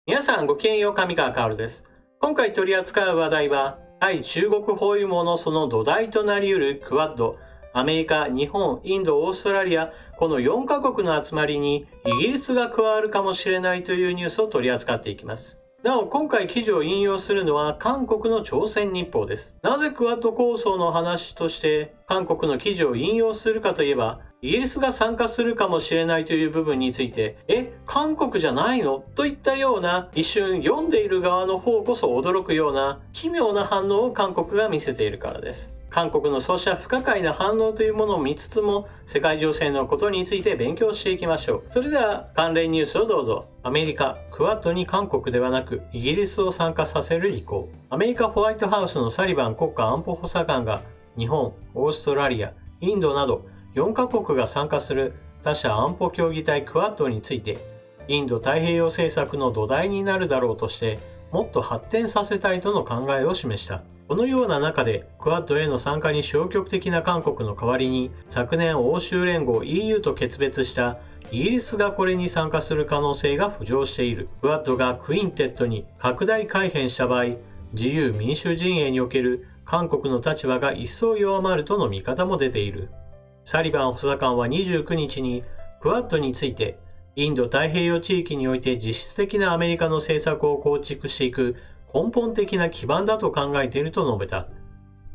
皆さんごきげんよう、上川薫です。今回取り扱う話題は、対中国包囲網のその土台となり得るクアッド、アメリカ、日本、インド、オーストラリア、この4カ国の集まりにイギリスが加わるかもしれないというニュースを取り扱っていきます。なお、今回記事を引用するのは韓国の朝鮮日報です。なぜクアッド構想の話として韓国の記事を引用するかといえば、イギリスが参加するかもしれないという部分について、韓国じゃないのといったような、一瞬読んでいる側の方こそ驚くような奇妙な反応を韓国が見せているからです。韓国のそうした不可解な反応というものを見つつも、世界情勢のことについて勉強していきましょう。それでは関連ニュースをどうぞ。アメリカ、クアッドに韓国ではなくイギリスを参加させる意向。アメリカホワイトハウスのサリバン国家安保補佐官が、日本、オーストラリア、インドなど4カ国が参加する他者安保協議体クアッドについて、インド太平洋政策の土台になるだろうとして、もっと発展させたいとの考えを示した。このような中で、クアッドへの参加に消極的な韓国の代わりに、昨年欧州連合 EU と決別したイギリスがこれに参加する可能性が浮上している。クアッドがクインテッドに拡大改編した場合、自由民主陣営における韓国の立場が一層弱まるとの見方も出ている。サリバン補佐官は29日に、クアッドについて、インド太平洋地域において実質的なアメリカの政策を構築していく根本的な基盤だと考えていると述べた。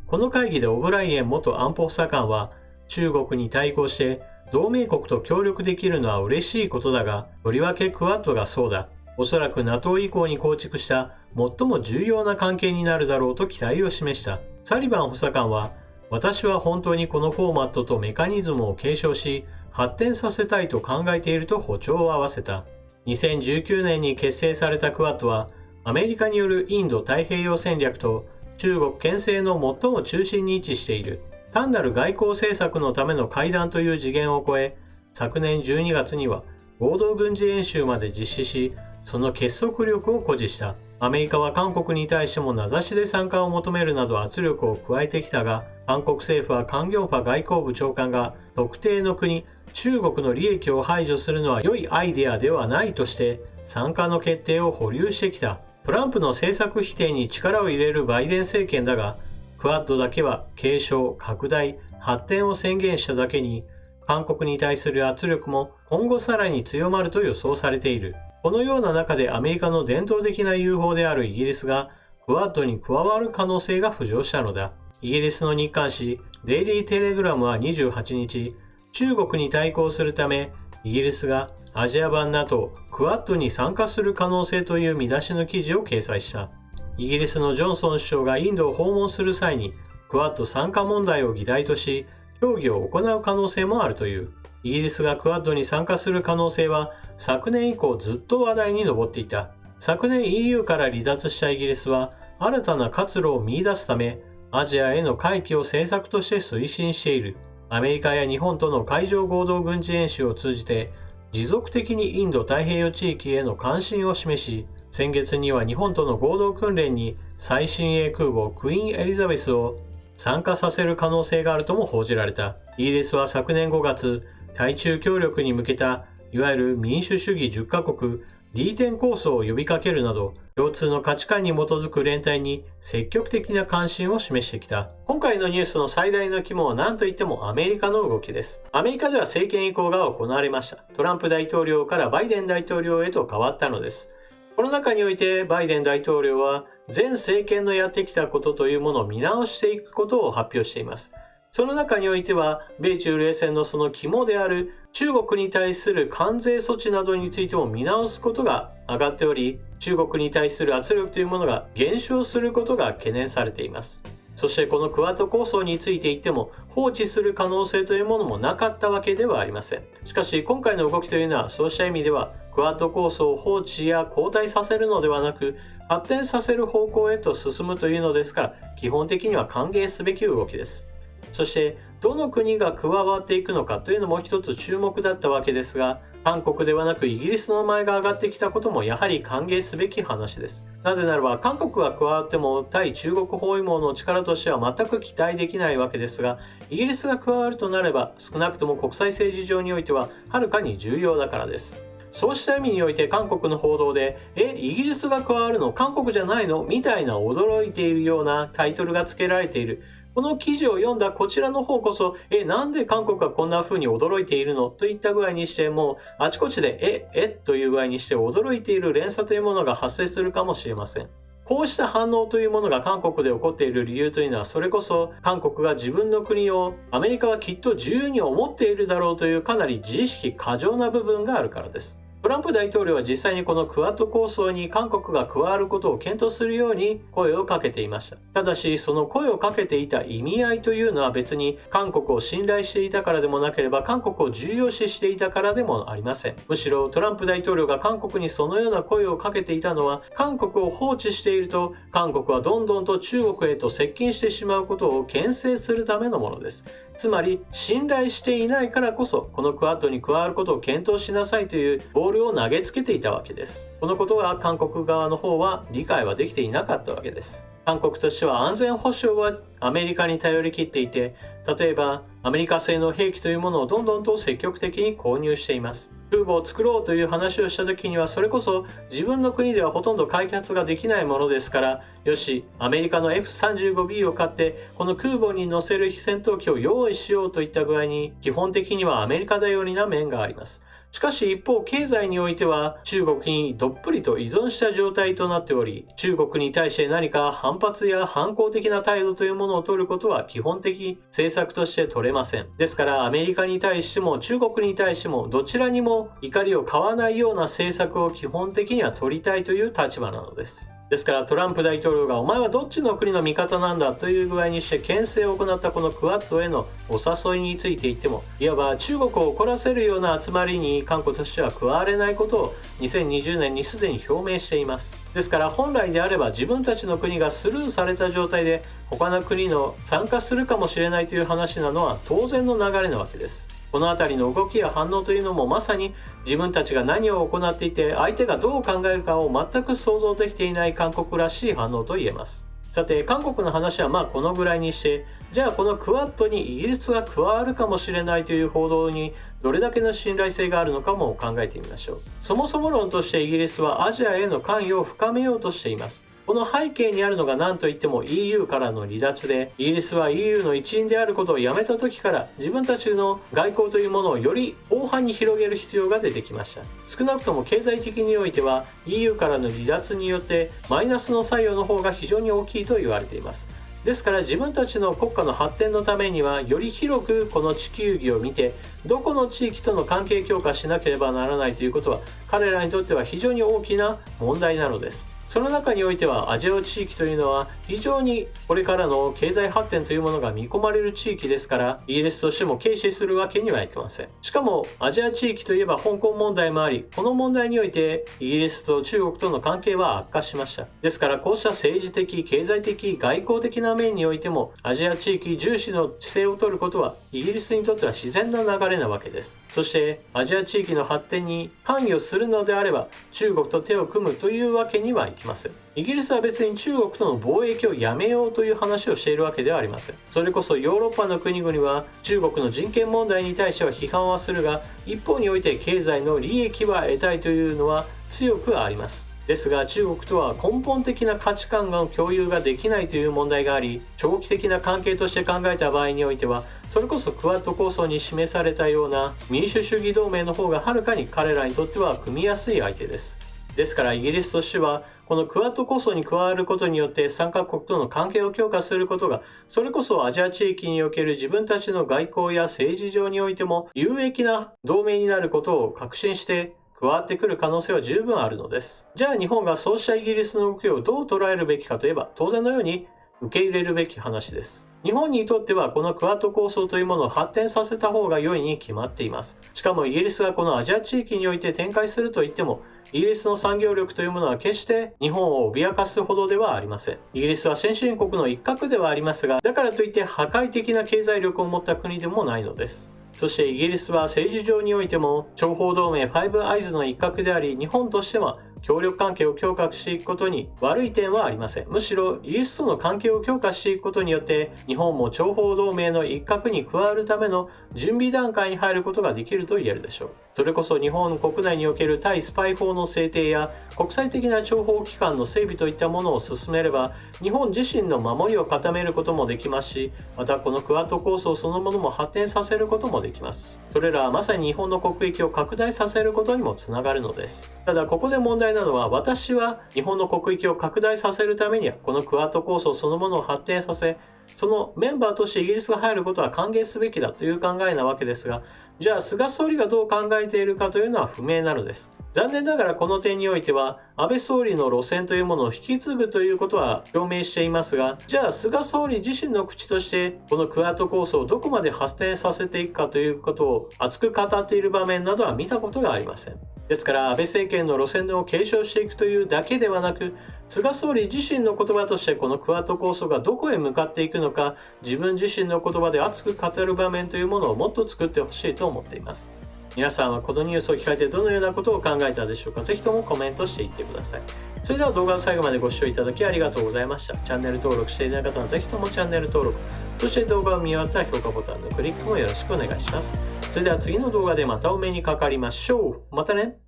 この会議でオブライエン元安保補佐官は、中国に対抗して同盟国と協力できるのは嬉しいことだが、とりわけクアッドがそうだ。おそらく NATO 以降に構築した最も重要な関係になるだろうと期待を示した。サリバン補佐官は、私は本当にこのフォーマットとメカニズムを継承し、発展させたいと考えていると歩調を合わせた。2019年に結成されたクアッドは、アメリカによるインド太平洋戦略と中国牽制の最も中心に位置している。単なる外交政策のための会談という次元を超え、昨年12月には合同軍事演習まで実施し、その結束力を誇示した。アメリカは韓国に対しても名指しで参加を求めるなど圧力を加えてきたが、韓国政府はカン・ギョンファ外交部長官が特定の国、中国の利益を排除するのは良いアイデアではないとして参加の決定を保留してきた。トランプの政策否定に力を入れるバイデン政権だが、クアッドだけは継承、拡大、発展を宣言しただけに、韓国に対する圧力も今後さらに強まると予想されている。このような中でアメリカの伝統的な友好であるイギリスがクアッドに加わる可能性が浮上したのだ。イギリスの日刊紙デイリーテレグラムは28日、中国に対抗するためイギリスがアジア版 NATO クアッドに参加する可能性という見出しの記事を掲載した。イギリスのジョンソン首相がインドを訪問する際にクアッド参加問題を議題とし協議を行う可能性もあるという。イギリスがクアッドに参加する可能性は昨年以降ずっと話題に上っていた。昨年 EU から離脱したイギリスは新たな活路を見出すためアジアへの回帰を政策として推進している。アメリカや日本との海上合同軍事演習を通じて持続的にインド太平洋地域への関心を示し、先月には日本との合同訓練に最新鋭空母クイーンエリザベスを参加させる可能性があるとも報じられた。イギリスは昨年5月、対中協力に向けたいわゆる民主主義10カ国 D10 構想を呼びかけるなど、共通の価値観に基づく連帯に積極的な関心を示してきた。今回のニュースの最大の肝は何といってもアメリカの動きです。アメリカでは政権移行が行われました。トランプ大統領からバイデン大統領へと変わったのです。この中においてバイデン大統領は前政権のやってきたことというものを見直していくことを発表しています。その中においては、米中冷戦のその肝である中国に対する関税措置などについても見直すことが上がっており、中国に対する圧力というものが減少することが懸念されています。そしてこのクアッド構想について言っても放置する可能性というものもなかったわけではありません。しかし今回の動きというのはそうした意味ではクアッド構想を放置や後退させるのではなく発展させる方向へと進むというのですから基本的には歓迎すべき動きです。そしてどの国が加わっていくのかというのも一つ注目だったわけですが、韓国ではなくイギリスの名前が挙がってきたこともやはり歓迎すべき話です。なぜならば韓国が加わっても対中国包囲網の力としては全く期待できないわけですが、イギリスが加わるとなれば少なくとも国際政治上においてははるかに重要だからです。そうした意味において韓国の報道で、イギリスが加わるの韓国じゃないのみたいな驚いているようなタイトルが付けられている。この記事を読んだこちらの方こそ、なんで韓国がこんな風に驚いているのといった具合にして、もうあちこちで、という具合にして驚いている連鎖というものが発生するかもしれません。こうした反応というものが韓国で起こっている理由というのは、それこそ韓国が自分の国をアメリカはきっと自由に思っているだろうというかなり自意識過剰な部分があるからです。トランプ大統領は実際にこのクアッド構想に韓国が加わることを検討するように声をかけていました。ただし、その声をかけていた意味合いというのは別に韓国を信頼していたからでもなければ韓国を重要視していたからでもありません。むしろトランプ大統領が韓国にそのような声をかけていたのは、韓国を放置していると韓国はどんどんと中国へと接近してしまうことを牽制するためのものです。つまり信頼していないからこそこのクアッドに加わることを検討しなさいというボールを投げつけていたわけです。このことが韓国側の方は理解はできていなかったわけです。韓国としては安全保障はアメリカに頼り切っていて、例えばアメリカ製の兵器というものをどんどんと積極的に購入しています。空母を作ろうという話をした時には、それこそ自分の国ではほとんど開発ができないものですから、よし、アメリカの F-35B を買ってこの空母に乗せる戦闘機を用意しようといった具合に、基本的にはアメリカ頼りな面があります。しかし一方、経済においては中国にどっぷりと依存した状態となっており、中国に対して何か反発や反抗的な態度というものを取ることは基本的政策として取れません。ですからアメリカに対しても中国に対してもどちらにも怒りを買わないような政策を基本的には取りたいという立場なのです。ですからトランプ大統領がお前はどっちの国の味方なんだという具合にして牽制を行ったこのクアッドへのお誘いについていっても、いわば中国を怒らせるような集まりに韓国としては加われないことを2020年にすでに表明しています。ですから本来であれば自分たちの国がスルーされた状態で他の国の参加するかもしれないという話なのは当然の流れなわけです。この辺りの動きや反応というのもまさに自分たちが何を行っていて相手がどう考えるかを全く想像できていない韓国らしい反応と言えます。さて、韓国の話はこのぐらいにして、じゃあこのクアッドにイギリスが加わるかもしれないという報道にどれだけの信頼性があるのかも考えてみましょう。そもそも論としてイギリスはアジアへの関与を深めようとしています。この背景にあるのが何といっても EU からの離脱で、イギリスは EU の一員であることをやめた時から自分たちの外交というものをより広範に広げる必要が出てきました。少なくとも経済的においては EU からの離脱によってマイナスの作用の方が非常に大きいと言われています。ですから自分たちの国家の発展のためにはより広くこの地球儀を見て、どこの地域との関係強化しなければならないということは彼らにとっては非常に大きな問題なのです。その中においてはアジア地域というのは非常にこれからの経済発展というものが見込まれる地域ですから、イギリスとしても軽視するわけにはいきません。しかもアジア地域といえば香港問題もあり、この問題においてイギリスと中国との関係は悪化しました。ですからこうした政治的、経済的、外交的な面においてもアジア地域重視の姿勢を取ることはイギリスにとっては自然な流れなわけです。そしてアジア地域の発展に関与するのであれば中国と手を組むというわけにはいきません。イギリスは別に中国との貿易をやめようという話をしているわけではありません。それこそヨーロッパの国々は中国の人権問題に対しては批判はするが、一方において経済の利益は得たいというのは強くあります。ですが中国とは根本的な価値観の共有ができないという問題があり、長期的な関係として考えた場合においてはそれこそクアッド構想に示されたような民主主義同盟の方がはるかに彼らにとっては組みやすい相手です。ですからイギリスとしてはこのクアッド構想に加わることによって参加国との関係を強化することが、それこそアジア地域における自分たちの外交や政治上においても有益な同盟になることを確信して加わってくる可能性は十分あるのです。じゃあ日本がそうしたイギリスの動きをどう捉えるべきかといえば、当然のように受け入れるべき話です。日本にとってはこのクアッド構想というものを発展させた方が良いに決まっています。しかもイギリスがこのアジア地域において展開するといっても、イギリスの産業力というものは決して日本を脅かすほどではありません。イギリスは先進国の一角ではありますが、だからといって破壊的な経済力を持った国でもないのです。そしてイギリスは政治上においても諜報同盟ファイブアイズの一角であり、日本としては協力関係を強化していくことに悪い点はありません。むしろイギリスとの関係を強化していくことによって日本も諜報同盟の一角に加わるための準備段階に入ることができると言えるでしょう。それこそ日本国内における対スパイ法の制定や国際的な諜報機関の整備といったものを進めれば日本自身の守りを固めることもできますし、またこのクアッド構想そのものも発展させることもできます。それらはまさに日本の国益を拡大させることにもつながるのです。ただここで問題なのは、私は日本の国益を拡大させるためにはこのクアッド構想そのものを発展させ、そのメンバーとしてイギリスが入ることは歓迎すべきだという考えなわけですが、じゃあ菅総理がどう考えているかというのは不明なのです。残念ながらこの点においては安倍総理の路線というものを引き継ぐということは表明していますが、じゃあ菅総理自身の口としてこのクアッド構想をどこまで発展させていくかということを熱く語っている場面などは見たことがありません。ですから安倍政権の路線を継承していくというだけではなく、菅総理自身の言葉としてこのクアッド構想がどこへ向かっていくのか、自分自身の言葉で熱く語る場面というものをもっと作ってほしいと思っています。皆さんはこのニュースを聞かれてどのようなことを考えたでしょうか。ぜひともコメントしていってください。それでは動画の最後までご視聴いただきありがとうございました。チャンネル登録していない方はぜひともチャンネル登録、そして動画を見終わったら評価ボタンのクリックもよろしくお願いします。それでは次の動画でまたお目にかかりましょう。またね。